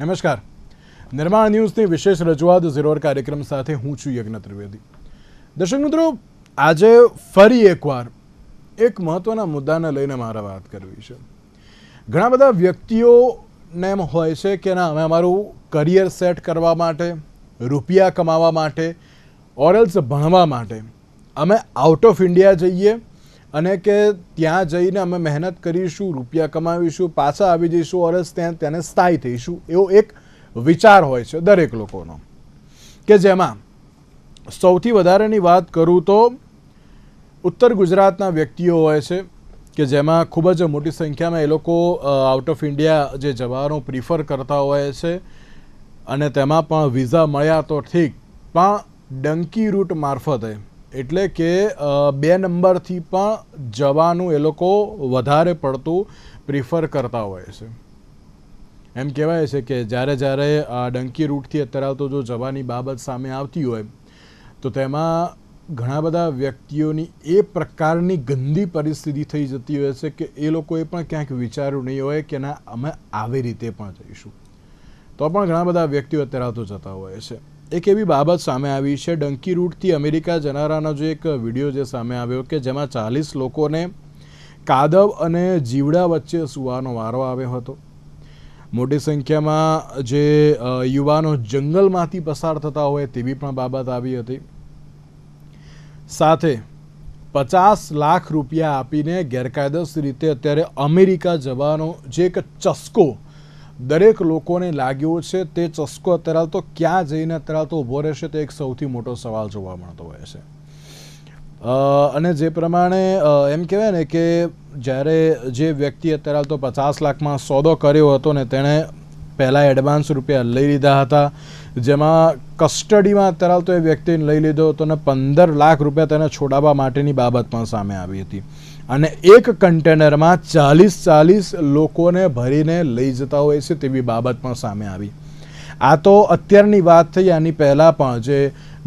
નમસ્કાર. નિર્માણ ન્યૂઝની વિશેષ રજૂઆત ઝીરોર કાર્યક્રમ સાથે હું છું યજ્ઞ ત્રિવેદી. દર્શક મિત્રો, આજે ફરી એકવાર એક મહત્વના મુદ્દાને લઈને મારે વાત કરવી છે. ઘણા બધા વ્યક્તિઓને એમ હોય છે કે ના, અમે અમારું કરિયર સેટ કરવા માટે, રૂપિયા કમાવા માટે, ઓરલ્સ ભણવા માટે અમે આઉટ ઓફ ઇન્ડિયા જઈએ અને કે ત્યાં જઈને અમે મહેનત કરીશું, રૂપિયા કમાવીશું, પાછા આવી જઈશું, ઓરલ્સ તેને સ્થાયી થઈશું, એવો એક વિચાર હોય છે દરેક લોકોનો. કે જેમાં સૌથી વધારેની વાત કરું તો ઉત્તર ગુજરાતના વ્યક્તિઓ હોય છે કે જેમાં ખૂબ જ મોટી સંખ્યામાં એ લોકો આઉટ ઓફ ઇન્ડિયા જે જવાનું પ્રિફર કરતા હોય છે અને તેમાં પણ વિઝા મળ્યા તો ઠીક, પણ ડંકી રૂટ મારફતે એટલે કે 2 નંબરથી પણ જવાનું એ લોકો વધારે પડતું પ્રિફર કરતા હોય છે. એમ કહેવાય છે કે જ્યારે આ ડંકી રૂટથી અત્યારે તો જો જવાની બાબત સામે આવતી હોય તો તેમાં ઘણા બધા વ્યક્તિઓની એ પ્રકારની ગંદી પરિસ્થિતિ થઈ જતી હોય છે કે એ લોકોએ પણ ક્યાંક વિચાર્યું નહીં હોય કે ના, અમે આવી રીતે પણ જઈશું, તો પણ ઘણા બધા વ્યક્તિઓ અત્યારે તો જતા હોય છે. એક એવી બાબત સામે આવી છે, ડંકી રૂટથી અમેરિકા જનારાનો જે એક વિડીયો જે સામે આવ્યો કે જેમાં 40 લોકોને કાદવ અને જીવડા વચ્ચે સૂવાનો વારો આવ્યો હતો. મોટી સંખ્યામાં જે યુવાનો જંગલમાંથી પસાર થતા હોય તેવી પણ બાબત આવી હતી. સાથે 50 લાખ રૂપિયા આપીને ગેરકાયદેસર રીતે અત્યારે અમેરિકા જવાનો જે એક ચસ્કો દરેક લોકોને લાગ્યો છે, તે ચસ્કો અત્યારે તો ક્યાં જઈને અત્યારે તો ઊભો રહેશે તે એક સૌથી મોટો સવાલ જોવા મળતો હોય છે. અને જે પ્રમાણે એમ કહેવાય ને કે જ્યારે જે વ્યક્તિ અત્યારે તો 50 લાખમાં સોદો કર્યો હતો ને તેણે પહેલાં એડવાન્સ રૂપિયા લઈ લીધા હતા, જેમાં કસ્ટડીમાં અત્યારે તો એ વ્યક્તિને લઈ લીધો હતો અને 15 લાખ રૂપિયા તેને છોડાવવા માટેની બાબત પણ સામે આવી હતી. અને એક કન્ટેનરમાં 40 લોકોને ભરીને લઈ જતા હોય છે તેવી બાબત પણ સામે આવી. આ તો અત્યારની વાત થઈ. આની પહેલાં પણ જે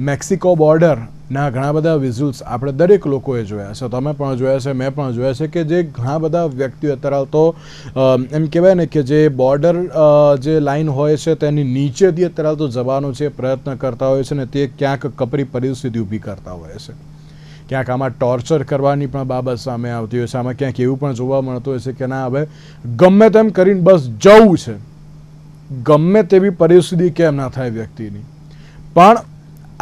મેક્સિકો બોર્ડરના ઘણા બધા વિઝ્યુલ્સ આપણે દરેક લોકોએ જોયા છે, તમે પણ જોયા છે, મેં પણ જોયા છે, કે જે ઘણા બધા વ્યક્તિઓ અત્યારે તો એમ કહેવાય ને કે જે બોર્ડર જે લાઈન હોય છે તેની નીચેથી અત્યારે તો જવાનો છે પ્રયત્ન કરતા હોય છે ને તે ક્યાંક કપરી પરિસ્થિતિ ઊભી કરતા હોય છે. ક્યાંક આમાં ટોર્ચર કરવાની પણ બાબત સામે આવતી હોય છે. આમાં ક્યાંક એવું પણ જોવા મળતું હોય છે કે ના, હવે ગમે તેમ કરીને બસ જવું છે, ગમે તેવી પરિસ્થિતિ કેમ ના થાય વ્યક્તિની. પણ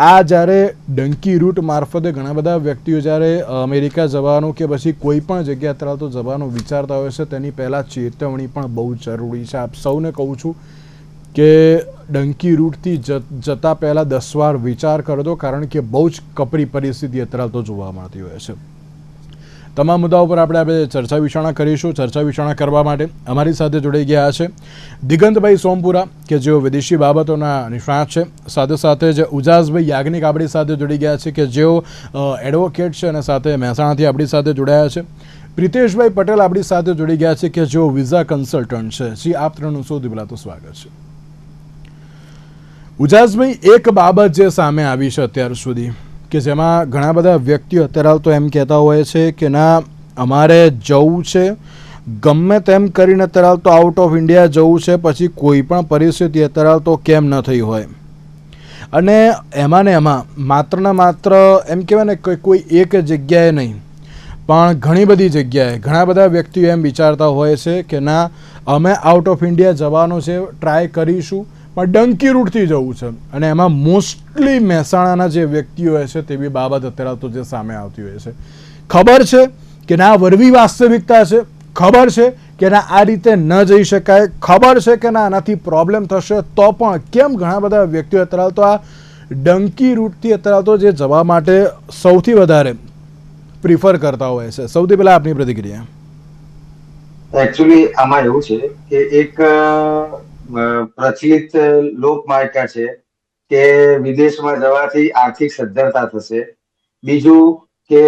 આ જ્યારે ડંકી રૂટ મારફતે ઘણા બધા વ્યક્તિઓ જ્યારે અમેરિકા જવાનું કે પછી કોઈ પણ જગ્યા અત્યારે તો જવાનું વિચારતા હોય છે તેની પહેલાં ચેતવણી પણ બહુ જરૂરી છે. આપ સૌને કહું છું કે ડંકી રૂટથી જતા પહેલાં 10 વાર વિચાર કરજો, કારણ કે બહુ જ કપરી પરિસ્થિતિ અત્યારે તો જોવા મળતી હોય છે. તમામ મુદ્દાઓ પર આપણે ચર્ચા વિચારણા કરીશું. ચર્ચા વિચારણા કરવા માટે અમારી સાથે જોડાઈ ગયા છે દિગંતભાઈ સોમપુરા કે જેઓ વિદેશી બાબતોના નિષ્ણાત છે. સાથે સાથે જે ઉજાસભાઈ યાજ્ઞિક આપણી સાથે જોડી ગયા છે કે જેઓ એડવોકેટ છે અને સાથે મહેસાણાથી આપણી સાથે જોડાયા છે. પ્રિતેશભાઈ પટેલ આપણી સાથે જોડી ગયા છે કે જેઓ વિઝા કન્સલ્ટન્ટ છે. જી, આપ ત્રણનું સૌથી પહેલાં તો સ્વાગત છે. ઉજાસભાઈ, એક બાબત જે સામે આવી છે અત્યાર સુધી કે જેમાં ઘણા બધા વ્યક્તિઓ અત્યારે તો એમ કહેતા હોય છે કે ના, અમારે જવું છે, ગમે તેમ કરીને અત્યારે તો આઉટ ઓફ ઇન્ડિયા જવું છે, પછી કોઈ પણ પરિસ્થિતિ અત્યારે તો કેમ ન થઈ હોય. અને એમાં ને એમાં માત્ર ને માત્ર એમ કહેવાય ને કે કોઈ એક જગ્યાએ નહીં પણ ઘણી બધી જગ્યાએ ઘણા બધા વ્યક્તિઓ એમ વિચારતા હોય છે કે ના, અમે આઉટ ઓફ ઇન્ડિયા જવાનું છે, ટ્રાય કરીશું, પણ ડંકી રૂટથી જવું છે. અને એમાં મોસ્ટલી મહેસાણાના જે વ્યક્તિઓ હોય છે તેવી બાબત અત્યારે તો જે સામે આવતી હોય છે. ખબર છે કે ના, વરવી વાસ્તવિકતા છે, ખબર છે કે ના, આ રીતે ન જઈ શકાય, ખબર છે કે ના, આનાથી પ્રોબ્લેમ થશે, તો પણ કેમ ઘણા બધા વ્યક્તિઓ અત્યારે તો આ ડંકી રૂટથી અત્યારે તો જે જવા માટે સૌથી વધારે પ્રિફર કરતા હોય છે? સૌથી પહેલા આપની પ્રતિક્રિયા. એકચ્યુઅલી આમાં એવું છે કે એક પ્રચલિત લોકમાન્યતા છે કે વિદેશમાં જવાથી આર્થિક સદ્ધરતા થશે. બીજું કે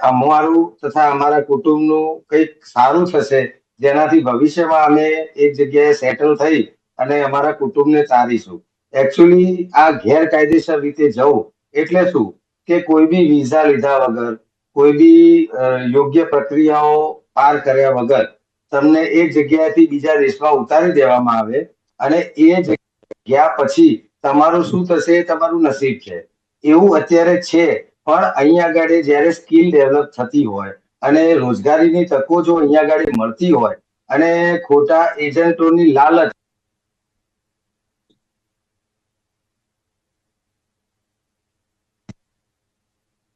અમારું તથા અમારા કુટુંબનું કંઈક સારું થશે, જેનાથી ભવિષ્યમાં અમે એક જગ્યાએ સેટલ થઈ અને અમારા કુટુંબને તારીશું. એકચ્યુઅલી આ ગેરકાયદેસર રીતે જવું એટલે શું કે કોઈ બી વિઝા લીધા વગર, કોઈ બી યોગ્ય પ્રક્રિયાઓ પાર કર્યા વગર તમને એક જગ્યાએથી બીજા દેશમાં ઉતારી દેવામાં આવે અને એ ગયા પછી તમારું શું થશે એ તમારું નસીબ છે. એવું અત્યારે છે. પણ અહીંયા આગળ જયારે સ્કિલ ડેવલપ થતી હોય અને રોજગારીની તકો જો અહીંયા આગળ મળતી હોય અને ખોટા એજન્ટોની લાલચ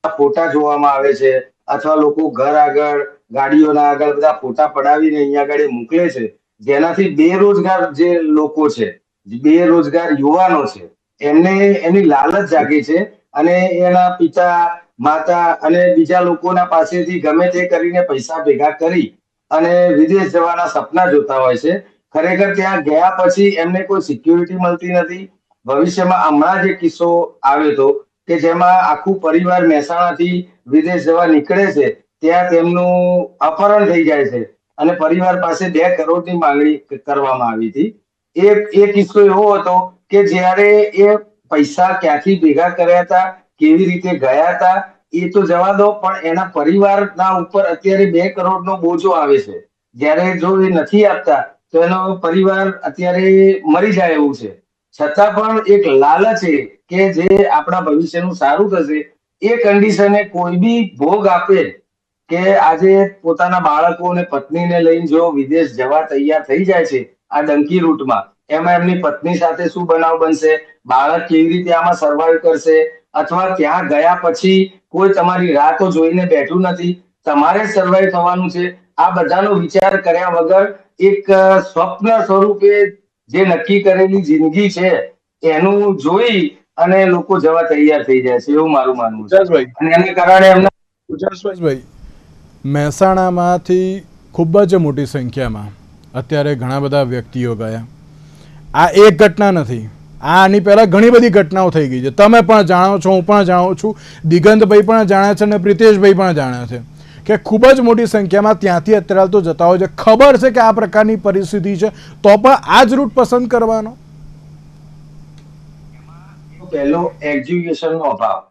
ફોટા જોવામાં આવે છે અથવા લોકો ઘર આગળ ગાડીઓના આગળ બધા ફોટા પડાવીને અહીંયા આગળ મોકલે છે, જેનાથી બેરોજગાર જે લોકો છે, બેરોજગાર યુવાનો છે, એમને એની લાલચ જાગે છે અને એના પિતા માતા અને બીજા લોકોના પાસેથી ગમે તે કરીને પૈસા ભેગા કરી અને વિદેશ જવાના સપના જોતા હોય છે. ખરેખર ત્યાં ગયા પછી એમને કોઈ સિક્યુરિટી મળતી નથી. ભવિષ્યમાં હમણાં જે કિસ્સો આવ્યો હતો કે જેમાં આખું પરિવાર મહેસાણાથી વિદેશ જવા નીકળે છે, ત્યાં તેમનું અપહરણ થઈ જાય છે અને પરિવાર પાસે 2 કરોડની માંગણી કરવામાં આવી હતી. એ કિસ્સો એવો હતો કે જ્યારે એ પૈસા ક્યાંથી ભેગા કર્યા હતા, કેવી રીતે ગયા હતા એ તો જવા દો, પણ એના પરિવારના ઉપર અત્યારે 2 કરોડનો બોજો આવે છે. જ્યારે જો એ નથી આપતા તો એનો પરિવાર અત્યારે મરી જાય એવું છે. છતાં પણ એક લાલચ છે કે જે આપણા ભવિષ્યનું સારું થશે એ કન્ડિશને કોઈ બી ભોગ આપે કે આજે પોતાના બાળકો અને પત્નીને લઈને જો વિદેશ જવા તૈયાર થઈ જાય છે આ ડંકી રૂટમાં, એમાં એમની પત્ની સાથે શું બનાવ બનશે, બાળક કેવી રીતે આમાં સર્વાઈવ કરશે, અથવા ત્યાં ગયા પછી કોઈ તમારી રાહ તો જોઈને બેઠું નથી, તમારે સર્વાઈવ થવાનું છે. આ બધાનો વિચાર કર્યા વગર એક સ્વપ્ન સ્વરૂપે જે નક્કી કરેલી જિંદગી છે એનું જોઈ અને લોકો જવા તૈયાર થઈ જાય છે, એવું મારું માનવું છે. ઉજાસભાઈ, અને એને કારણે એમના ઉજાસભાઈ, મહેસાણામાંથી ખૂબ જ મોટી સંખ્યામાં અત્યારે ઘણા બધા વ્યક્તિઓ ગયા. આ એક ઘટના નથી, આની પહેલાં ઘણી બધી ઘટનાઓ થઈ ગઈ છે. તમે પણ જાણો છો, હું પણ જાણું છું, દિગંતભાઈ પણ જાણે છે અને પ્રિતેશભાઈ પણ જાણે છે કે ખૂબ જ મોટી સંખ્યામાં ત્યાંથી અત્યારે તો જતા હોય છે. ખબર છે કે આ પ્રકારની પરિસ્થિતિ છે, તો પણ આ જ રૂટ પસંદ કરવાનો. પહેલો એજ્યુકેશનનો અભાવ,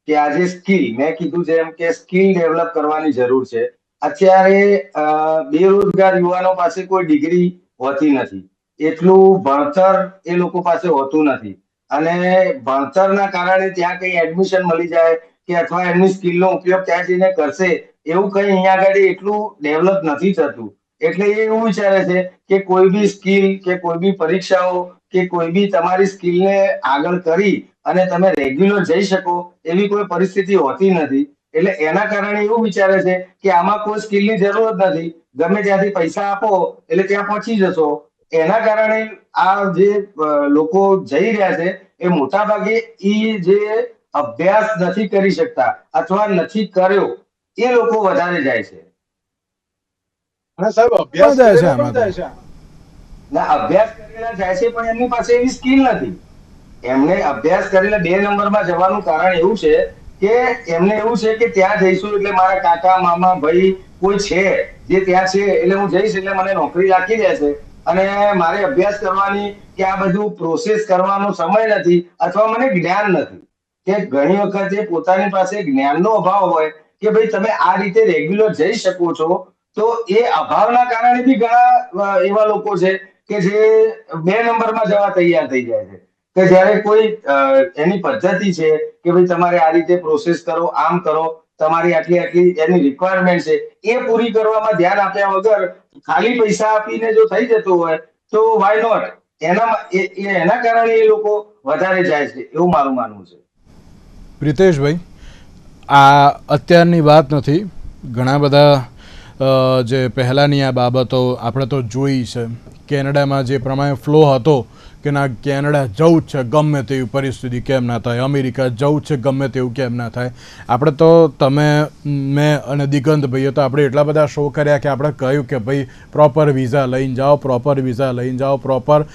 કે આજે સ્કિલ, મેં કીધું જેમ કે સ્કિલ ડેવલપ કરવાની જરૂર છે. અત્યારે બેરોજગાર યુવાનો પાસે કોઈ ડિગ્રી હોતી નથી, એટલું ભણતર એ લોકો પાસે હોતું નથી અને ભણતરના કારણે ત્યાં કઈ એડમિશન મળી જાય કે અથવા એમની સ્કિલનો ઉપયોગ ત્યાં જઈને કરશે એવું કઈ અહીંયા આગળ એટલું ડેવલપ નથી થતું. એટલે એ એવું વિચારે છે કે કોઈ બી સ્કિલ કે કોઈ બી પરીક્ષાઓ કે કોઈ બી તમારી સ્કિલને આગળ કરી અને તમે રેગ્યુલર જઈ શકો એવી કોઈ પરિસ્થિતિ હોતી નથી. એટલે એના કારણે એવું વિચારે છે કે આમાં કોઈ સ્કિલની જરૂર જ નથી, ગમે ત્યાંથી પૈસા આપો એટલે ત્યાં પહોંચી જશો. એના કારણે આ જે લોકો જઈ રહ્યા છે એ મોટા ભાગે એ જે અભ્યાસ નથી કરી શકતા અથવા નથી કર્યો એ લોકો વધારે જાય છે. અને સાહેબ અભ્યાસ જાય છે આમાં તો. ના, અભ્યાસ કરેલા જાય છે પણ એમની પાસે એવી સ્કિલ નથી. એમને અભ્યાસ કરેલા 2 નંબરમાં જવાનું કારણ એવું છે કે એમને એવું છે કે ત્યાં જઈશું એટલે મારા કાકા મામા ભાઈ કોઈ છે જે ત્યાં છે એટલે હું જઈશ એટલે મને નોકરી રાખી દેશે અને મારે અભ્યાસ કરવાની કે આ બધું પ્રોસેસ કરવાનો સમય નથી અથવા મને જ્ઞાન નથી. કે ઘણી વખત પોતાની પાસે જ્ઞાનનો અભાવ હોય કે ભાઈ તમે આ રીતે રેગ્યુલર જઈ શકો છો, તો એ અભાવના કારણે બી ઘણા એવા લોકો છે કે જે 2 નંબરમાં જવા તૈયાર થઈ જાય છે. કે જ્યારે કોઈ એની પદ્ધતિ છે કે ભાઈ તમારે આ રીતે પ્રોસેસ કરો, આમ કરો, તમારી આટલી આટલી એની રિક્વાયરમેન્ટ છે એ પૂરી કરવામાં ધ્યાન આપ્યા વગર ખાલી પૈસા આપીને જો થઈ જતું હોય તો વાય નોટ, એના કારણે એ લોકો વધારે જાય છે એવું મારું માનવું છે. પ્રિતેશભાઈ, આ અત્યારની વાત નથી, ઘણા બધા જે પહેલાંની આ બાબતો આપણે તો જોઈ છે. કેનેડામાં જે પ્રમાણે ફ્લો હતો કે ના કેનેડા જવું જ છે ગમે તેવી પરિસ્થિતિ કેમ ના થાય, અમેરિકા જવું છે ગમે તેવું કેમ ના થાય. આપણે તો તમે, મેં અને દિગંતભાઈએ તો આપણે એટલા બધા શો કર્યા કે આપણે કહ્યું કે ભાઈ પ્રોપર વિઝા લઈને જાઓ, પ્રોપર વિઝા લઈને જાઓ, પ્રોપર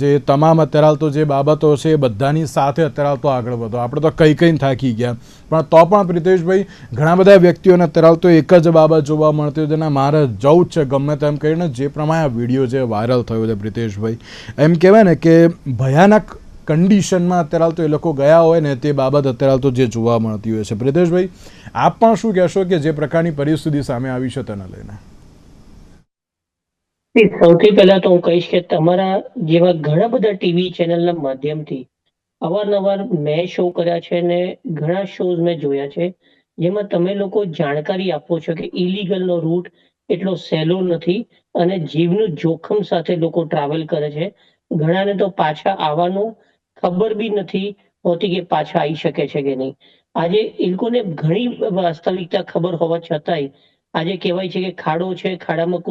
જે તમામ અત્યારે તો જે બાબતો છે એ બધાની સાથે અત્યારે તો આગળ વધો. આપણે તો કઈ થાકી ગયા, પણ તો પણ પ્રિતેશભાઈ ઘણા બધા વ્યક્તિઓને અત્યારે તો એક જ બાબત જોવા મળતી હોય છે, મારે જવું જ છે ગમે તેમ કહીને જે પ્રમાણે આ વિડીયો જે વાયરલ થયો છે પ્રિતેશભાઈ, એમ કહેવાય ને કે ભયાનક કન્ડિશનમાં અત્યારે તો એ લોકો ગયા હોય ને તે બાબત અત્યારે તો જે જોવા મળતી હોય છે. પ્રિતેશભાઈ, આપ પણ શું કહેશો કે જે પ્રકારની પરિસ્થિતિ સામે આવી છે તેને લઈને? સૌથી પહેલા તો હું કહીશ કે તમારા જેવા ઘણા બધા ટીવી ચેનલના માધ્યમથી અવારનવાર મેં શો કર્યા છે ને ઘણા શોઝ મેં જોયા છે જેમાં તમે લોકો જાણકારી આપો છો કે ઇલીગલ નો રૂટ એટલો સહેલો નથી અને જીવનું જોખમ સાથે લોકો ટ્રાવેલ કરે છે. ઘણાને તો પાછા આવવાનું ખબર બી નથી હોતી કે પાછા આવી શકે છે કે નહીં. આજે એ લોકોને ઘણી વાસ્તવિકતા ખબર હોવા છતાંય આજે કહેવાય છે કે ખાડો છે, ખાડામાં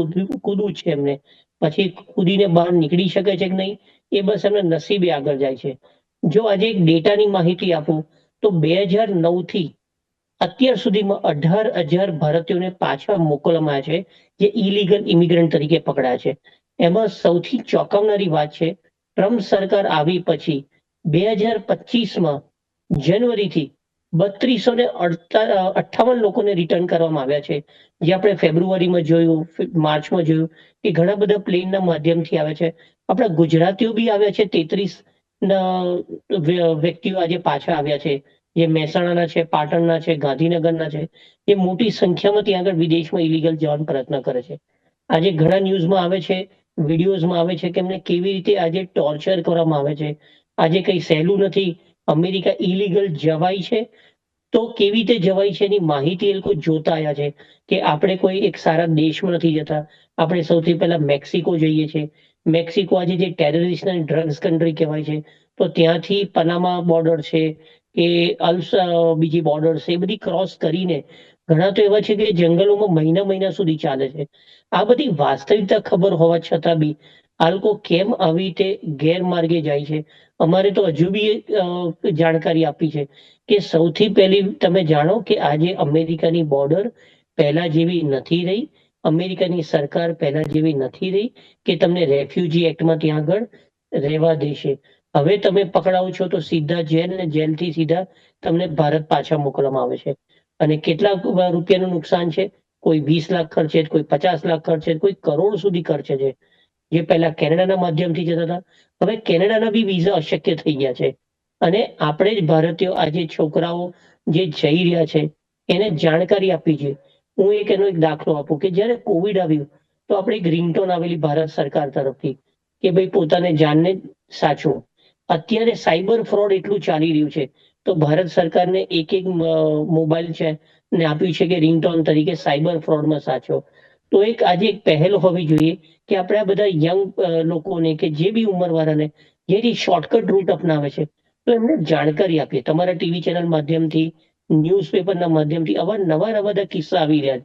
કૂદવું છે એમને. પછી કૂદીને બહાર નીકળી શકે છે કે નહીં એ બસ એમને નસીબે આગળ જાય છે. જો આજે એક ડેટાની માહિતી આપું તો 2009 થી અત્યાર સુધીમાં 18,000 ભારતીયોને પાછા મોકલવામાં આવ્યા છે જે ઇલીગલ ઇમિગ્રન્ટ તરીકે પકડાયા છે. એમાં સૌથી ચોંકાવનારી વાત છે ટ્રમ્પ સરકાર આવી પછી 2025માં જાન્યુઆરીથી 3258 લોકોને રિટર્ન કરવામાં આવ્યા છે. જે આપણે ફેબ્રુઆરીમાં જોયું, માર્ચમાં જોયું કે ઘણા બધા પ્લેનના માધ્યમથી આવે છે. આપણા ગુજરાતીઓ બી આવ્યા છે 33 વ્યક્તિઓ આજે પાછા આવ્યા છે. જે મહેસાણાના છે, પાટણના છે, ગાંધીનગરના છે, જે મોટી સંખ્યામાં ત્યાં આગળ વિદેશમાં ઇલીગલ જવાનો પ્રયત્ન કરે છે. આજે ઘણા ન્યૂઝમાં આવે છે, વિડીયોઝમાં આવે છે કે એમને કેવી રીતે આજે ટોર્ચર કરવામાં આવે છે. આજે કઈ સહેલું નથી. અમેરિકા ઇલીગલ જવાય છે તો કેવી રીતે જવાય છે એની માહિતી એ લોકો જોતા આવ્યા છે કે આપણે કોઈ એક સારા દેશમાં નથી જતા. આપણે સૌથી પહેલા મેક્સિકો જઈએ છીએ. મેક્સિકો આજે જે ટેરરિસ્ટ અને ડ્રગ્સ કન્ટ્રી કહેવાય છે તો ત્યાંથી પનામા બોર્ડર છે કે બીજી બોર્ડર છે એ બધી ક્રોસ કરીને ઘણા તો એવા છે કે જંગલોમાં મહિના મહિના સુધી ચાલે છે. આ બધી વાસ્તવિકતા ખબર હોવા છતાં બી આ લોકો કેમ આવી રીતે ગેરમાર્ગે જાય છે. અમારે તો હજુ બી જાણકારી આપી છે કે સૌથી પહેલી તમે જાણો કે આજે અમેરિકાની બોર્ડર પહેલા જેવી નથી રહી. અમેરિકાની સરકાર પહેલા જેવી નથી રહી કે તમને રેફ્યુજી એક્ટમાં ત્યાં આગળ રહેવા દેશે. હવે તમે પકડાવો છો તો સીધા જેલ ને જેલથી સીધા તમને ભારત પાછા મોકલવામાં આવે છે. અને કેટલા રૂપિયાનું નુકસાન છે? કોઈ 20 લાખ ખર્ચે, કોઈ 50 લાખ ખર્ચે, કોઈ કરોડ સુધી ખર્ચે છે. જે પહેલા કેનેડાના માધ્યમથી જતા હતા હવે કેનેડાના બી વિઝા અશક્ય થઈ ગયા છે. અને આપણે જ ભારતીયો આજે છોકરાઓ જે જઈ રહ્યા છે એને જાણકારી આપી છે. હું એનો એક દાખલો આપું કે જ્યારે કોવિડ આવ્યું તો આપણે એક રિંગટોન આવેલી ભારત સરકાર તરફથી કે ભાઈ પોતાને જાનને સાચવો. અત્યારે સાયબર ફ્રોડ એટલું ચાલી રહ્યું છે તો ભારત સરકારને એક મોબાઈલ છે ને આપ્યું છે કે રિંગટોન તરીકે સાયબર ફ્રોડમાં સાચવો. તો એક આજે એક પહેલ હોવી જોઈએ કે આપણે આ બધા યંગ લોકોને કે જે બી ઉંમરવાળાને જે શોર્ટકટ રૂટ અપનાવે છે તો એમને જાણકારી આપીએ. તમારા ટીવી ચેનલ માધ્યમથી, ન્યૂઝપેપરના માધ્યમથી આવા નવા બધા કિસ્સા આવી રહ્યા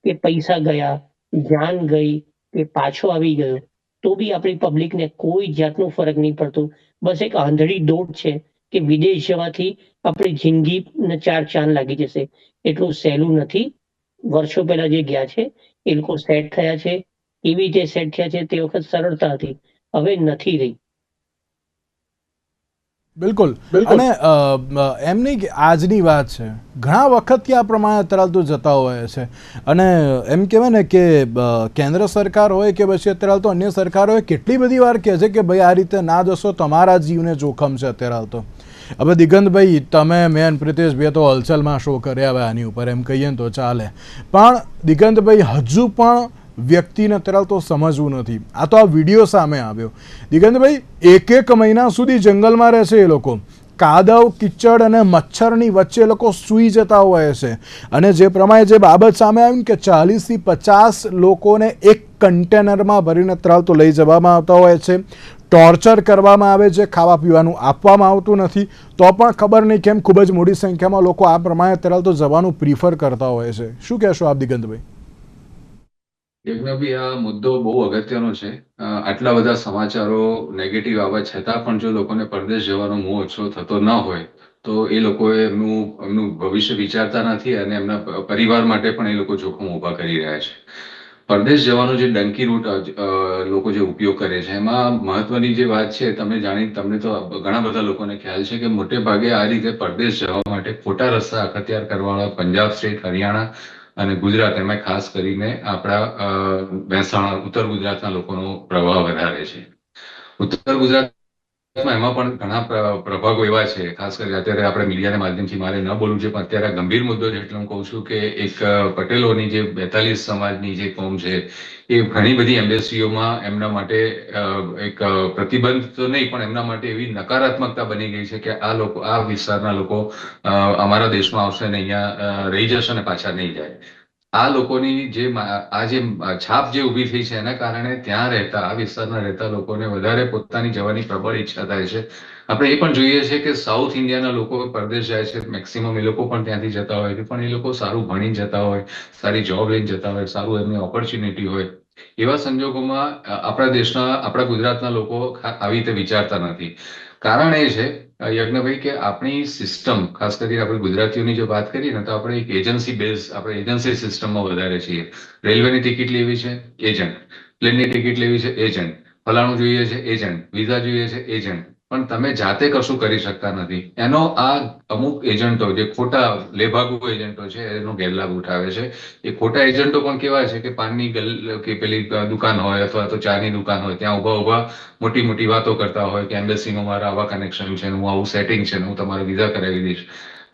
છે કે પૈસા ગયા, જાન ગઈ કે પાછો આવી ગયો તો બી આપણી પબ્લિકને કોઈ જાતનો ફરક નહીં પડતો. બસ એક આંધળી દોડ છે કે વિદેશ જવાથી આપણી જિંદગી ચાર ચાંદ લાગી જશે. એટલું સહેલું નથી. વર્ષો પહેલા જે ગયા છે એ લોકો સેટ થયા છે. કેવી રીતે સેટ થયા છે તે વખત સરળતા હતી, હવે નથી રહી. બિલકુલ. અને એમ નહીં કે આજની વાત છે, ઘણા વખતથી આ પ્રમાણે અત્યારે જતા હોય છે. અને એમ કહેવાય ને કે કેન્દ્ર સરકાર હોય કે પછી અત્યારે તો અન્ય સરકાર હોય કેટલી બધી વાર કહે છે કે ભાઈ આ રીતે ના જશો તમારા જીવને જોખમ છે. અત્યારે તો હવે દિગંતભાઈ તમે મેં પ્રિતેશભાઈ તો હલચલમાં શો કર્યા હવે આની ઉપર એમ કહીએ ને તો ચાલે. પણ દિગંતભાઈ હજુ પણ વ્યક્તિને અત્યારે તો સમજવું નથી. આ તો આ વિડીયો સામે આવ્યો. દિગંતભાઈ 1 મહિના સુધી જંગલમાં રહે છે એ લોકો. કાદવ, કિચડ અને મચ્છરની વચ્ચે એ લોકો સૂઈ જતા હોય છે. અને જે પ્રમાણે જે બાબત સામે આવી કે 40થી 50 લોકોને એક કન્ટેનરમાં ભરીને અત્યારે તો લઈ જવામાં આવતા હોય છે. ટોર્ચર કરવામાં આવે છે, ખાવા પીવાનું આપવામાં આવતું નથી. તો પણ ખબર નહીં કેમ ખૂબ જ મોટી સંખ્યામાં લોકો આ પ્રમાણે અત્યારે તો જવાનું પ્રિફર કરતા હોય છે. શું કહેશો આપ દિગંતભાઈ? યજ્ઞભાઈ, આ મુદ્દો બહુ અગત્યનો છે. આટલા બધા સમાચારો નેગેટિવ આવવા છતાં પણ જો લોકોને પરદેશ જવાનો મોહ ઓછો થતો ન હોય તો એ લોકોએ એમનું ભવિષ્ય વિચારતા નથી અને એમના પરિવાર માટે પણ એ લોકો જોખમ ઊભા કરી રહ્યા છે. પરદેશ જવાનો જે ડંકી રૂટ લોકો જે ઉપયોગ કરે છે એમાં મહત્વની જે વાત છે તમને તો ઘણા બધા લોકોને ખ્યાલ છે કે મોટે ભાગે આ રીતે પરદેશ જવા માટે ખોટા રસ્તા અખત્યાર કરવાવાળા પંજાબ સ્ટેટ, હરિયાણા અને ગુજરાત, એમાં ખાસ કરીને આપણા મહેસાણા, ઉત્તર ગુજરાતના લોકોનો પ્રભાવ વધારે છે. ઉત્તર ગુજરાત એમાં પણ ઘણા પ્રભાગો એવા છે, ખાસ કરી અત્યારે આપણે મીડિયાના માધ્યમથી મારે ન બોલવું છે, પણ અત્યારે ગંભીર મુદ્દો છે એટલે હું કહું છું કે એક પટેલોની જે 42 સમાજની જે કોમ છે એ ઘણી બધી એમ્બેસીઓમાં એમના માટે એક પ્રતિબંધ તો નહીં પણ એમના માટે એવી નકારાત્મકતા બની ગઈ છે કે આ લોકો, આ વિસ્તારના લોકો અમારા દેશમાં આવશે ને અહીંયા રહી જશે ને પાછા નહીં જાય. આ લોકોની જે આ જે છાપ જે ઊભી થઈ છે એના કારણે ત્યાં રહેતા, આ વિસ્તારના રહેતા લોકોને વધારે પોતાની જવાની પ્રબળ ઈચ્છા થાય છે. આપણે એ પણ જોઈએ છીએ કે સાઉથ ઇન્ડિયાના લોકો પરદેશ જાય છે, મેક્સિમમ એ લોકો પણ ત્યાંથી જતા હોય છે, પણ એ લોકો સારું ભણી જતા હોય, સારી જોબ લઈને જતા હોય, સારું એમની ઓપોર્ચ્યુનિટી હોય. એવા સંજોગોમાં આપણા દેશના, આપણા ગુજરાતના લોકો આવી રીતે વિચારતા નથી. કારણ એ છે યજ્ઞભાઈ કે આપણી સિસ્ટમ, ખાસ કરીને આપણે ગુજરાતીઓની જો વાત કરીએ ને તો આપણે એક એજન્સી બેઝ, આપણે એજન્સી સિસ્ટમમાં વધારે છીએ. રેલવેની ટિકિટ લેવી છે, એજન્ટ. પ્લેનની ટિકિટ લેવી છે, એજન્ટ. ફલાણું જોઈએ છે, એજન્ટ. વિઝા જોઈએ છે, એજન્ટ. પણ તમે જાતે કશું કરી શકતા નથી. એનો આ અમુક એજન્ટો જે ખોટા લેભાગુ એજન્ટો છે એનો ગેરલાભ ઉઠાવે છે. એ ખોટા એજન્ટો પણ કેવા છે કે પાનની કે પેલી દુકાન હોય અથવા તો ચાની દુકાન હોય ત્યાં ઉભા મોટી મોટી વાતો કરતા હોય કે એમ્બેસીમાં મારા આવા કનેક્શન છે, હું આવું સેટિંગ છે, હું તમારો વિઝા કરાવી દઈશ.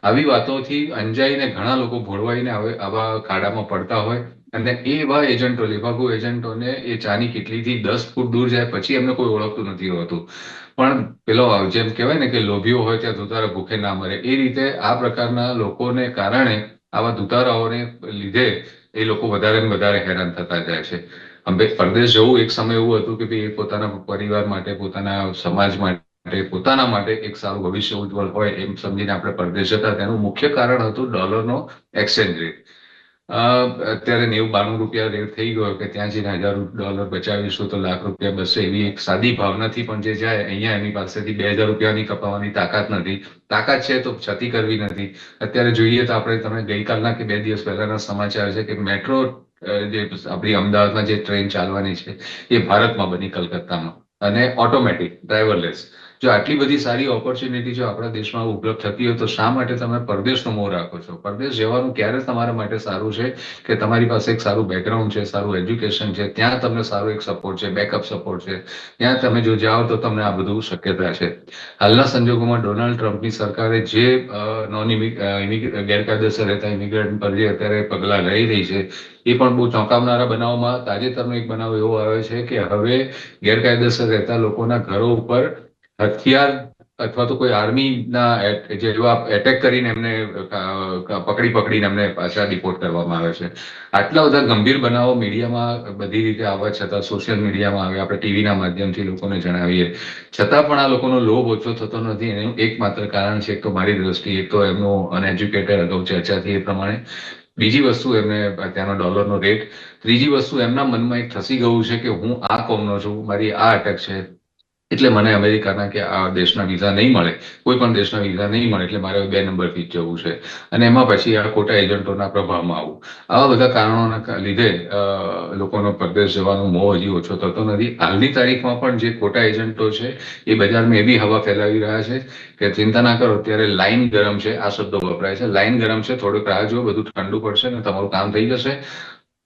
આવી વાતોથી અંજાઈને ઘણા લોકો ભોળવાઈને આવા ખાડામાં પડતા હોય અને એવા એજન્ટો, લેભાગુ એજન્ટોને એ ચાની કિટલીથી 10 ફૂટ દૂર જાય પછી એમને કોઈ ઓળખતું નથી હોતું. પણ પેલો જેમ કહેવાય ને કે લોભીઓ હોય ત્યાં ધુતારા ભૂખે ના મરે, એ રીતે આ પ્રકારના લોકોને કારણે, આવા ધુતારાઓને લીધે એ લોકો વધારે ને વધારે હેરાન થતા જાય છે. પરદેશ જવું એક સમય એવું હતું કે ભાઈ પોતાના પરિવાર માટે, પોતાના સમાજ માટે, પોતાના માટે એક સારું ભવિષ્ય ઉજ્જવળ હોય એમ સમજીને આપણે પરદેશ જતા. તેનું મુખ્ય કારણ હતું ડોલરનો એક્સચેન્જ રેટ. અત્યારે 90-92 રૂપિયા રેટ થઈ ગયો કે ત્યાં જઈને $1000 બચાવીશું તો લાખ રૂપિયા બચશે, એવી એક સાદી ભાવનાથી પણ જે જાય અહીંયા એની પાસેથી 2000 રૂપિયાની કપાવવાની તાકાત નથી. તાકાત છે તો છતી કરવી નથી. અત્યારે જોઈએ તો આપણે, તમે ગઈકાલના કે 2 દિવસ પહેલાના સમાચાર છે કે મેટ્રો જે આપણી અમદાવાદમાં જે ટ્રેન ચાલવાની છે એ ભારતમાં બની, કલકત્તામાં, અને ઓટોમેટિક, ડ્રાઈવરલેસ. જો આટલી બધી સારી ઓપોર્ચ્યુનિટી જો આપણા દેશમાં ઉપલબ્ધ થતી હોય તો શા માટે તમે પરદેશનો મોહ રાખો છો? પરદેશ જવાનું ક્યારે તમારા માટે સારું છે કે તમારી પાસે એક સારું બેકગ્રાઉન્ડ છે, સારું એજ્યુકેશન છે, ત્યાં તમને સારું એક સપોર્ટ છે, બેકઅપ સપોર્ટ છે. ત્યાં તમે જો જાઓ તો તમને આ બધું શક્યતા છે. હાલના સંજોગોમાં ડોનાલ્ડ ટ્રમ્પની સરકારે જે ગેરકાયદેસર રહેતા ઇમિગ્રન્ટ પર જે અત્યારે પગલાં લઈ રહી છે એ પણ બહુ ચોંકાવનારા બનાવમાં તાજેતરનો એક બનાવ એવો આવ્યો છે કે હવે ગેરકાયદેસર રહેતા લોકોના ઘરો ઉપર હથિયાર અથવા તો કોઈ આર્મીના જેવા એટેક કરીને એમને પકડીને એમને પાછા ડિપોર્ટ કરવામાં આવે છે. આટલા બધા ગંભીર બનાવો મીડિયામાં બધી રીતે આવવા છતાં, સોશિયલ મીડિયામાં આવે, આપણે ટીવીના માધ્યમથી લોકોને જણાવીએ છતાં પણ આ લોકોનો લોભ ઓછો થતો નથી. એનું એકમાત્ર કારણ છે, એક તો મારી દ્રષ્ટિએ, એક તો એમનું અનએજ્યુકેટેડ, અગાઉ ચર્ચા થઈ એ પ્રમાણે. બીજી વસ્તુ એમને ત્યાંનો ડોલરનો રેટ. ત્રીજી વસ્તુ એમના મનમાં એક થસી ગયું છે કે હું આ કોમનો છું, મારી આ અટક છે, એટલે મને અમેરિકાના કે આ દેશના વિઝા નહીં મળે, કોઈ પણ દેશના વિઝા નહીં મળે, એટલે મારે 2 નંબરથી જ જવું છે અને એમાં પછી આ ખોટા એજન્ટોના પ્રભાવમાં આવું. આવા બધા કારણોના લીધે લોકોનો પરદેશ જવાનો મોહ હજી ઓછો થતો નથી. હાલની તારીખમાં પણ જે ખોટા એજન્ટો છે એ બજારમાં એવી હવા ફેલાવી રહ્યા છે કે ચિંતા ના કરો, અત્યારે લાઈન ગરમ છે, આ શબ્દો વપરાય છે, લાઈન ગરમ છે, થોડુંક રાહ જુઓ, બધું ઠંડુ પડશે ને તમારું કામ થઈ જશે.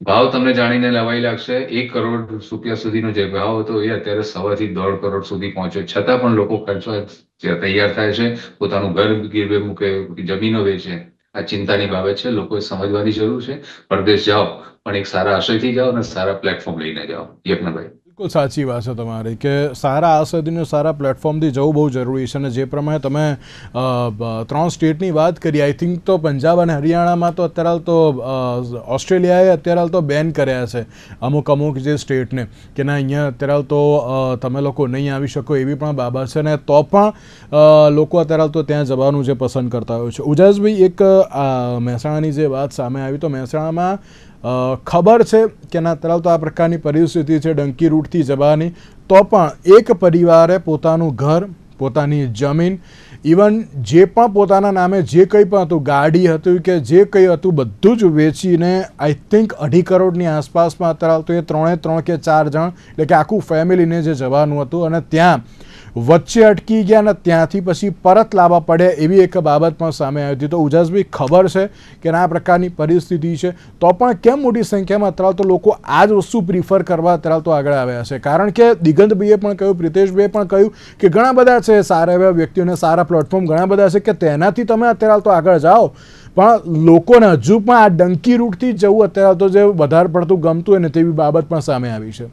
ભાવ તમને જાણીને નવાઈ લાગશે. 1 કરોડ રૂપિયા સુધીનો જે ભાવ હતો એ અત્યારે 1.25 થી 1.5 કરોડ સુધી પહોંચ્યો, છતાં પણ લોકો ખર્ચવા તૈયાર થાય છે, પોતાનું ઘર ગીરવે મૂકે, જમીનો વેચે. આ ચિંતાની બાબત છે, લોકોએ સમજવાની જરૂર છે. પરદેશ જાઓ પણ એક સારા આશયથી જાઓ અને સારા પ્લેટફોર્મ લઈને જાઓ. યજ્ઞભાઈ, બિલકુલ સાચી વાત છે તમારી કે સારા આશયથી, સારા પ્લેટફોર્મથી જવું બહુ જરૂરી છે. અને જે પ્રમાણે તમે 3 સ્ટેટની વાત કરી, આઈ થિંક તો પંજાબ અને હરિયાણામાં તો અત્યારે તો ઓસ્ટ્રેલિયાએ અત્યારે તો બેન કર્યા છે અમુક જે સ્ટેટને કે ના, અહીંયા અત્યારે તો તમે લોકો નહીં આવી શકો, એવી પણ બાબત છે. ને તો પણ લોકો અત્યારે તો ત્યાં જવાનું જે પસંદ કરતા હોય છે. ઉજાસભાઈ, એક મહેસાણાની જે વાત સામે આવી, તો મહેસાણામાં ખબર છે કે ના અત્યારે તો આ પ્રકારની પરિસ્થિતિ છે ડંકી રૂટથી જવાની, તો પણ એક પરિવારે પોતાનું ઘર, પોતાની જમીન, ઇવન જે પણ પોતાના નામે જે કંઈ પણ હતું, ગાડી હતું કે જે કંઈ હતું, બધું જ વેચીને આઈ થિંક 2.5 કરોડની આસપાસમાં અત્યારે તો એ 3 કે 4 જણ, એટલે કે આખું ફેમિલીને જે જવાનું હતું, અને ત્યાં વચ્ચે અટકી ગયા અને ત્યાંથી પછી પરત લાવવા પડ્યા એવી એક બાબત પણ સામે આવી હતી. તો ઉજાસભાઈ, ખબર છે કે આ પ્રકારની પરિસ્થિતિ છે, તો પણ કેમ મોટી સંખ્યામાં અત્યારે તો લોકો આ જ વસ્તુ પ્રિફર કરવા અત્યારે તો આગળ આવ્યા છે? કારણ કે દિગંતભાઈએ પણ કહ્યું, પ્રિતેશભાઈએ પણ કહ્યું કે ઘણા બધા છે સારા એવા વ્યક્તિઓને સારા પ્લેટફોર્મ ઘણા બધા છે કે તેનાથી તમે અત્યારે તો આગળ જાઓ, પણ લોકોને હજુ પણ આ ડંકી રૂટથી જવું અત્યારે તો જે વધારે પડતું ગમતું હોય ને તેવી બાબત પણ સામે આવી છે.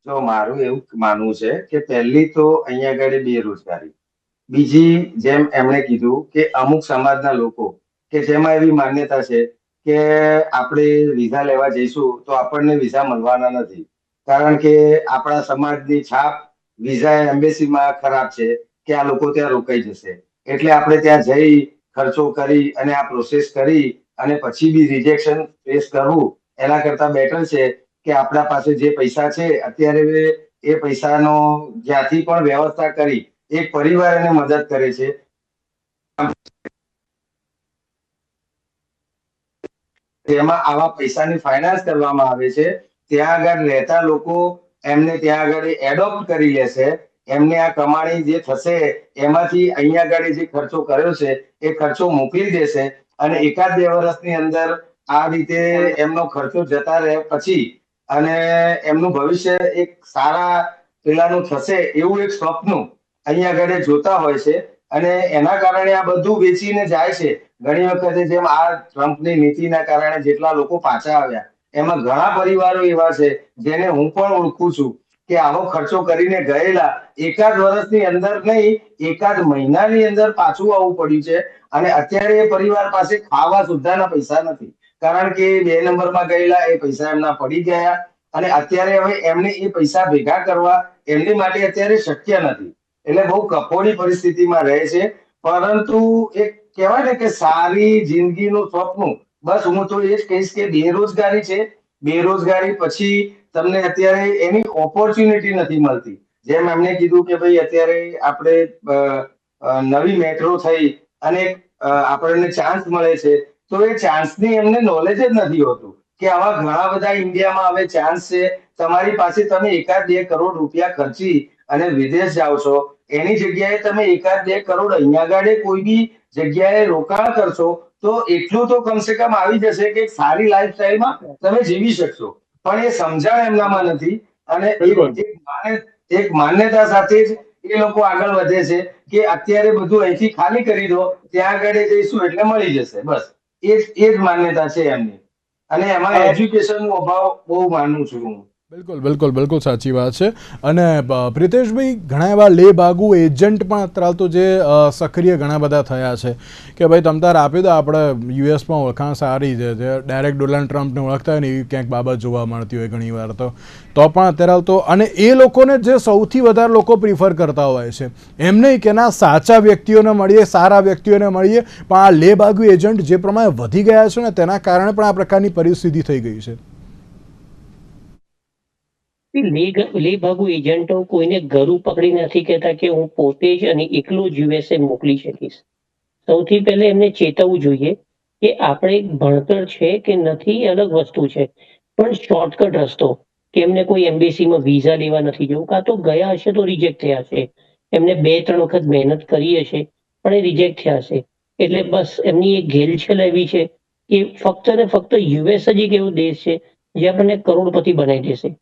જો મારું એવું માનવું છે કે પહેલી તો અહીંયા આગળ બેરોજગારી, બીજી જેમ એમણે કીધું કે અમુક સમાજના લોકો કે જેમાં એવી માન્યતા છે કે આપણે વિઝા લેવા જઈશું તો આપણને વિઝા મળવાના નથી, કારણ કે આપણા સમાજની છાપ વિઝા એમ્બેસીમાં ખરાબ છે કે આ લોકો ત્યાં રોકાઈ જશે, એટલે આપણે ત્યાં જઈ ખર્ચો કરી અને આ પ્રોસેસ કરી અને પછી બી રિજેક્શન ફેસ કરવું એના કરતા બેટર છે કે આપણા પાસે જે પૈસા છે અત્યારે એ પૈસાનો જ્યાંથી પણ વ્યવસ્થા કરી એક પરિવાર એને મદદ કરે છે. તેમાં આવા પૈસાની ફાઇનાન્સ કરવામાં આવે છે, ત્યાં આગળ રહેતા લોકો એમને ત્યાં આગળ એડોપ્ટ કરી લેશે, એમને આ કમાણી જે થશે એમાંથી અહીંયા આગળ જે ખર્ચો કર્યો છે એ ખર્ચો મોકલી દેશે અને એકાદ 2 વર્ષની અંદર આ રીતે એમનો ખર્ચો જતા રહે પછી અને એમનું ભવિષ્ય એક સારા પેલાનું થશે એવું એક સ્વપ્ન અહીંયા આગળ જોતા હોય છે અને એના કારણે આ બધું વેચીને જાય છે. ઘણી વખતે જેમ આ ટ્રમ્પની નીતિના કારણે જેટલા લોકો પાછા આવ્યા એમાં ઘણા પરિવારો એવા છે જેને હું પણ ઓળખું છું કે આવો ખર્ચો કરીને ગયેલા એકાદ વર્ષની અંદર નહીં, એકાદ મહિનાની અંદર પાછું આવવું પડ્યું છે અને અત્યારે એ પરિવાર પાસે ખાવા સુદ્ધાના પૈસા નથી, કારણ કે 2 નંબરમાં ગયેલા એ પૈસા એમના પડી ગયા અને અત્યારે હવે એમને એ પૈસા ભેગા કરવા એમની માટે અત્યારે શક્ય નથી, એટલે બહુ કફોડી પરિસ્થિતિમાં રહે છે. પરંતુ એક કહેવાય ને કે સારી જિંદગીનું સ્વપ્ન, બસ હું તો એ જ કહીશ કે બેરોજગારી છે, બેરોજગારી પછી તમને અત્યારે એની ઓપોર્ચ્યુનિટી નથી મળતી. જેમ એમને કીધું કે ભાઈ અત્યારે આપણે નવી મેટ્રો થઈ અને આપણને ચાન્સ મળે છે, તો એ ચાન્સની એમને નોલેજ જ નથી હોતું કે આવા ઘણા બધા ઇન્ડિયામાં હવે ચાન્સ છે, તમારી પાસે તમે 1-2 કરોડ રૂપિયા ખર્ચી અને વિદેશ જાઓ છો, એની જગ્યાએ તમે 1-2 કરોડ અહીંયા આગળ કોઈ બી જગ્યાએ રોકાણ કરશો તો એટલું તો કમસે કમ આવી જશે કે સારી લાઈફસ્ટાઈલમાં તમે જીવી શકશો, પણ એ સમજણ એમનામાં નથી અને એક માન્યતા સાથે જ એ લોકો આગળ વધે છે કે અત્યારે બધું અહીંથી ખાલી કરી દો, ત્યાં આગળ જઈશું એટલે મળી જશે, બસ એ જ માન્યતા છે એમની અને એમાં એજ્યુકેશનનો અભાવ બહુ માનું છું હું. બિલકુલ બિલકુલ બિલકુલ સાચી વાત છે. અને પ્રિતેશભાઈ, ઘણા એવા લેબાગુ એજન્ટ પણ અત્યારે તો જે સક્રિય ઘણા બધા થયા છે કે ભાઈ તમ તાર આપી દો, આપણે યુએસમાં ઓળખાણ સારી છે, જે ડાયરેક્ટ ડોનાલ્ડ ટ્રમ્પને ઓળખતા હોય ને એવી ક્યાંક બાબત જોવા મળતી હોય ઘણી વાર તો પણ અત્યારે તો, અને એ લોકોને જે સૌથી વધારે લોકો પ્રિફર કરતા હોય છે એમ નહીં કે ના સાચા વ્યક્તિઓને મળીએ, સારા વ્યક્તિઓને મળીએ, પણ આ લેબાગુ એજન્ટ જે પ્રમાણે વધી ગયા છે ને તેના કારણે પણ આ પ્રકારની પરિસ્થિતિ થઈ ગઈ છે. લેભાગુ એજન્ટો કોઈને ઘરું પકડી નથી કહેતા કે હું પોતે જ અને એકલો જ યુએસએ મોકલી શકીશ. સૌથી પહેલા એમને ચેતવવું જોઈએ કે આપણે ભણતર છે કે નથી એ અલગ વસ્તુ છે, પણ શોર્ટકટ રસ્તો કે એમને કોઈ એમ્બેસીમાં વિઝા લેવા નથી જવું, કાં તો ગયા હશે તો રિજેક્ટ થયા છે, એમને 2-3 વખત મહેનત કરી હશે પણ એ રિજેક્ટ થયા હશે, એટલે બસ એમની એક ઘેલછેલ એવી છે કે ફક્ત ને ફક્ત યુએસ જ એક એવો દેશ છે જે આપણને કરોડપતિ બનાવી દેશે.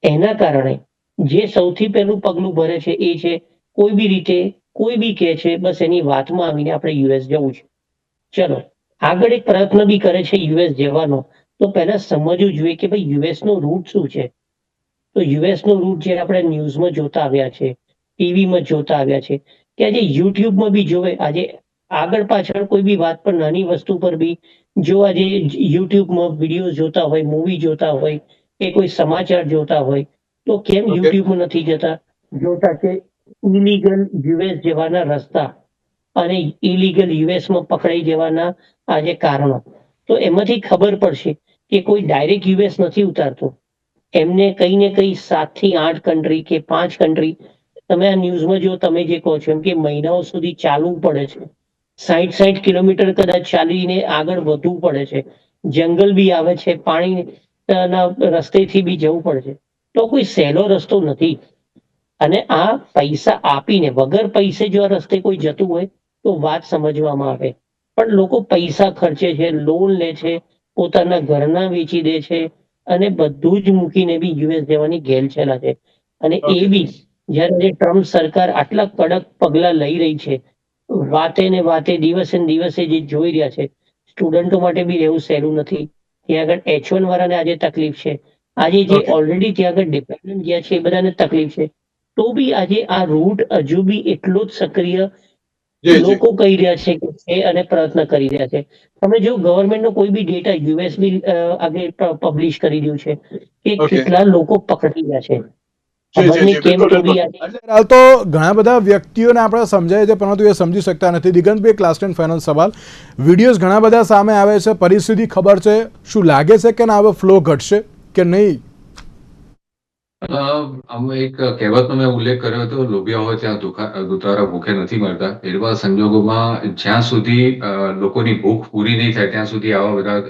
એના કારણે જે સૌથી પહેલું પગલું ભરે છે એ છે કોઈ બી રીતે કોઈ બી કહે છે બસ એની વાતમાં આવીને આપણે યુએસ જવું છે, ચલો આગળ એક પ્રયત્ન બી કરે છે યુએસ જવાનો, તો પહેલા સમજવું જોઈએ કે ભાઈ યુએસ નો રૂટ શું છે. તો યુએસ નો રૂટ જે આપણે ન્યૂઝમાં જોતા આવ્યા છે, ટીવીમાં જોતા આવ્યા છે, કે આજે યુટ્યુબમાં બી જોવે, આજે આગળ પાછળ કોઈ બી વાત પર નાની વસ્તુ પર બી જો આજે યુટ્યુબમાં વિડીયો જોતા હોય, મૂવી જોતા હોય કે કોઈ સમાચાર જોતા હોય તો કેમ યુટ્યુબમાં નથી જોતા કે ઇલીગલ યુએસ જવાના રસ્તા અને ઇલીગલ યુએસમાં પકડાઈ જવાના આજે કારણો, તો એમાંથી ખબર પડશે કે કોઈ ડાયરેક્ટ યુએસ નથી ઉતારતું, એમને કઈ ને કઈ 7 થી 8 કન્ટ્રી કે 5 કન્ટ્રી, તમે આ ન્યૂઝમાં જો તમે જે કહો છો એમ કે મહિનાઓ સુધી ચાલવું પડે છે, 60 કિલોમીટર કદાચ ચાલીને આગળ વધવું પડે છે, જંગલ બી આવે છે, પાણી ના રસ્તેથી બી જવું પડે છે, તો કોઈ સહેલો રસ્તો નથી. અને આ પૈસા આપીને વગર પૈસે જો આ રસ્તે કોઈ જતું હોય તો વાત સમજવામાં આવે, પણ લોકો પૈસા ખર્ચે છે, લોન લે છે, પોતાના ઘરના વેચી દે છે અને બધું જ મૂકીને બી યુએસ જવાની ઘેલછેલા છે. અને એ બી જ્યારે જે ટ્રમ્પ સરકાર આટલા કડક પગલા લઈ રહી છે, વાતે ને વાતે દિવસે ને દિવસે જે જોઈ રહ્યા છે, સ્ટુડન્ટો માટે બી રહેવું સહેલું નથી. ત્યાં આગળ H1 વાળાને આજે તકલીફ છે, આજે જે ઓલરેડી ત્યાં આગળ ડિપેન્ડન્ટ ગયા છે એ બધાને તકલીફ છે, તો બી આજે આ રૂટ હજુ બી એટલો જ સક્રિય લોકો કહી રહ્યા છે કે છે અને પ્રયત્ન કરી રહ્યા છે. તમે જો ગવર્મેન્ટનો કોઈ બી ડેટા યુએસ બી આગળ પબ્લિશ કરી રહ્યું છે કે કેટલા લોકો પકડી રહ્યા છે. ખબર નહીં કેમ તો બી આજે હાલ તો ઘણા બધા વ્યક્તિઓને આપણે સમજાય છે પરંતુ એ સમજી શકતા નથી. દિગંતભાઈ, એક લાસ્ટ એન્ડ ફાઇનલ સવાલ. વિડીયોઝ ઘણા બધા સામે આવે છે, પરિસ્થિતિ ખબર છે, શું લાગે છે કે ના હવે ફ્લો ઘટશે કે નહીં? આમાં એક કહેવતનો મેં ઉલ્લેખ કર્યો હતો, લોભિયા હોય ત્યાં દુતારા ભૂખે નથી મરતા. એવા સંજોગોમાં જ્યાં સુધી લોકોની ભૂખ પૂરી નહીં થાય ત્યાં સુધી આવા બધા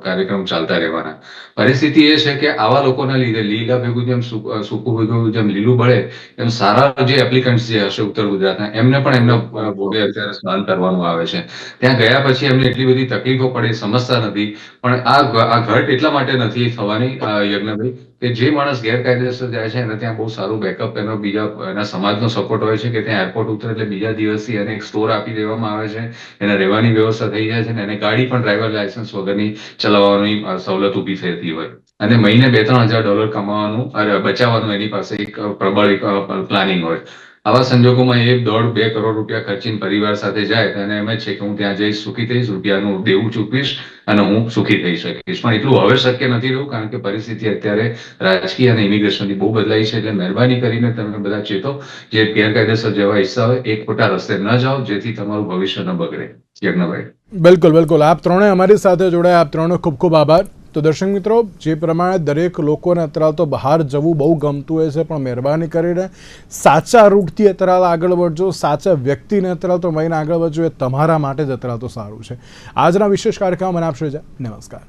કાર્યક્રમ ચાલતા રહેવાના. પરિસ્થિતિ એ છે કે આવા લોકોના લીધે લીલા ભેગું જેમ સૂકું ભેગું જેમ લીલું બળે એમ સારા જે એપ્લિકન્ટ્સ જે હશે ઉત્તર ગુજરાતના એમને પણ એમના ભોગે અત્યારે સ્નાન કરવાનું આવે છે. ત્યાં ગયા પછી એમને એટલી બધી તકલીફો પડે સમજતા નથી. પણ આ ઘટ એટલા માટે નથી થવાની યજ્ઞભાઈ કે જે માણસ ગેરકાયદેસર જાય છે એને ત્યાં બહુ સારું બેકઅપ એનો એના સમાજનો સપોર્ટ હોય છે કે ત્યાં એરપોર્ટ ઉતરે એટલે બીજા દિવસથી એને એક સ્ટોર આપી દેવામાં આવે છે, એને રહેવાની વ્યવસ્થા થઈ જાય છે, એને ગાડી પણ ડ્રાઈવર લાયસન્સ વગરની ચલાવવાની સવલત ઊભી થતી હોય અને મહિને $2-3 હજાર કમાવાનું બચાવવાનું એની પાસે એક પ્રબળ પ્લાનિંગ હોય. આવા સંજોગોમાં એ 1.5-2 કરોડ રૂપિયા ખર્ચીને પરિવાર સાથે જાય અને એમ જ છે કે હું ત્યાં જઈશ, સુખી થઈશ, રૂપિયાનું દેવું ચૂકવીશ અને હું સુખી થઈ શકીશ. પણ એટલું હવે શક્ય નથી રહ્યું કારણ કે પરિસ્થિતિ અત્યારે રાજકીય અને ઇમિગ્રેશનની બહુ બદલાઈ છે. એટલે મહેરબાની કરીને તમે બધા ચેતો, જે ગેરકાયદેસર જેવા હિસ્સા હોય એક ખોટા રસ્તે ન જાઓ જેથી તમારું ભવિષ્ય ન બગડે. યજ્ઞભાઈ, બિલકુલ બિલકુલ, આપ ત્રણે અમારી સાથે જોડાયા, આપ ત્રણનો ખૂબ ખૂબ આભાર. તો દર્શક મિત્રો, જે પ્રમાણે દરેક લોકોને અત્યારે તો બહાર જવું બહુ ગમતું હોય છે, પણ મહેરબાની કરીને સાચા રૂટથી અત્યારે આગળ વધજો, સાચા વ્યક્તિને અત્યારે તો મહિને આગળ વધજો, એ તમારા માટે જ અત્યારે તો સારું છે. આજના વિશેષ કાર્યક્રમ મને આપશો. નમસ્કાર.